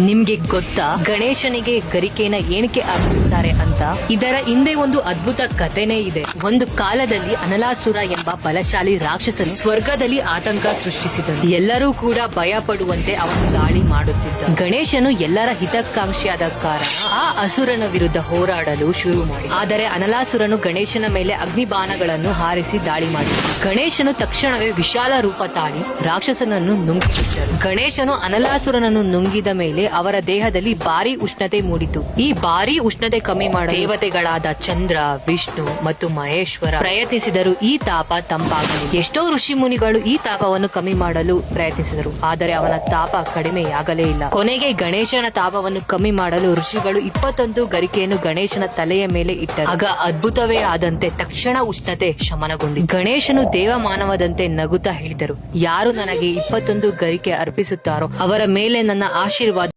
ನಿಮ್ಗೆ ಗೊತ್ತಾ ಗಣೇಶನಿಗೆ ಗರಿಕೆನ ಏನಕ್ಕೆ ಅರ್ಪಿಸ್ತಾರೆ ಅಂತ? ಇದರ ಹಿಂದೆ ಒಂದು ಅದ್ಭುತ ಕಥೆನೇ ಇದೆ. ಒಂದು ಕಾಲದಲ್ಲಿ ಅನಲಾಸುರ ಎಂಬ ಬಲಶಾಲಿ ರಾಕ್ಷಸನು ಸ್ವರ್ಗದಲ್ಲಿ ಆತಂಕ ಸೃಷ್ಟಿಸಿದನು. ಎಲ್ಲರೂ ಕೂಡ ಭಯ ಪಡುವಂತೆ ಅವನು ದಾಳಿ ಮಾಡುತ್ತಿದ್ದ. ಗಣೇಶನು ಎಲ್ಲರ ಹಿತಕಾಂಕ್ಷಿಯಾದ ಕಾರಣ ಆ ಅಸುರನ ವಿರುದ್ಧ ಹೋರಾಡಲು ಶುರು ಮಾಡಿದ. ಆದರೆ ಅನಲಾಸುರನು ಗಣೇಶನ ಮೇಲೆ ಅಗ್ನಿಬಾಣಗಳನ್ನು ಹಾರಿಸಿ ದಾಳಿ ಮಾಡಿದ. ಗಣೇಶನು ತಕ್ಷಣವೇ ವಿಶಾಲ ರೂಪ ತಾಳಿ ರಾಕ್ಷಸನನ್ನು ನುಂಗಿಬಿಟ್ಟರು. ಗಣೇಶನು ಅನಲಾಸುರನನ್ನು ನುಂಗಿದ ಮೇಲೆ ಅವರ ದೇಹದಲ್ಲಿ ಭಾರಿ ಉಷ್ಣತೆ ಮೂಡಿತು. ಈ ಭಾರಿ ಉಷ್ಣತೆ ಕಮ್ಮಿ ಮಾಡಲು ದೇವತೆಗಳಾದ ಚಂದ್ರ, ವಿಷ್ಣು ಮತ್ತು ಮಹೇಶ್ವರ ಪ್ರಯತ್ನಿಸಿದರು. ಈ ತಾಪ ತಂಪಾಗಲಿ. ಎಷ್ಟೋ ಋಷಿ ಮುನಿಗಳು ಈ ತಾಪವನ್ನು ಕಮ್ಮಿ ಮಾಡಲು ಪ್ರಯತ್ನಿಸಿದರು, ಆದರೆ ಅವನ ತಾಪ ಕಡಿಮೆಯಾಗಲೇ ಇಲ್ಲ. ಕೊನೆಗೆ ಗಣೇಶನ ತಾಪವನ್ನು ಕಮ್ಮಿ ಮಾಡಲು ಋಷಿಗಳು 21 ಗರಿಕೆಯನ್ನು ಗಣೇಶನ ತಲೆಯ ಮೇಲೆ ಇಟ್ಟರು. ಆಗ ಅದ್ಭುತವೇ ಆದಂತೆ ತಕ್ಷಣ ಉಷ್ಣತೆ ಶಮನಗೊಂಡಿತು. ಗಣೇಶನು ದೇವಮಾನವದಂತೆ ನಗುತ್ತಾ ಹೇಳಿದರು, ಯಾರು ನನಗೆ 21 ಗರಿಕೆ ಅರ್ಪಿಸುತ್ತಾರೋ ಅವರ ಮೇಲೆ ನನ್ನ ಆಶೀರ್ವಾದ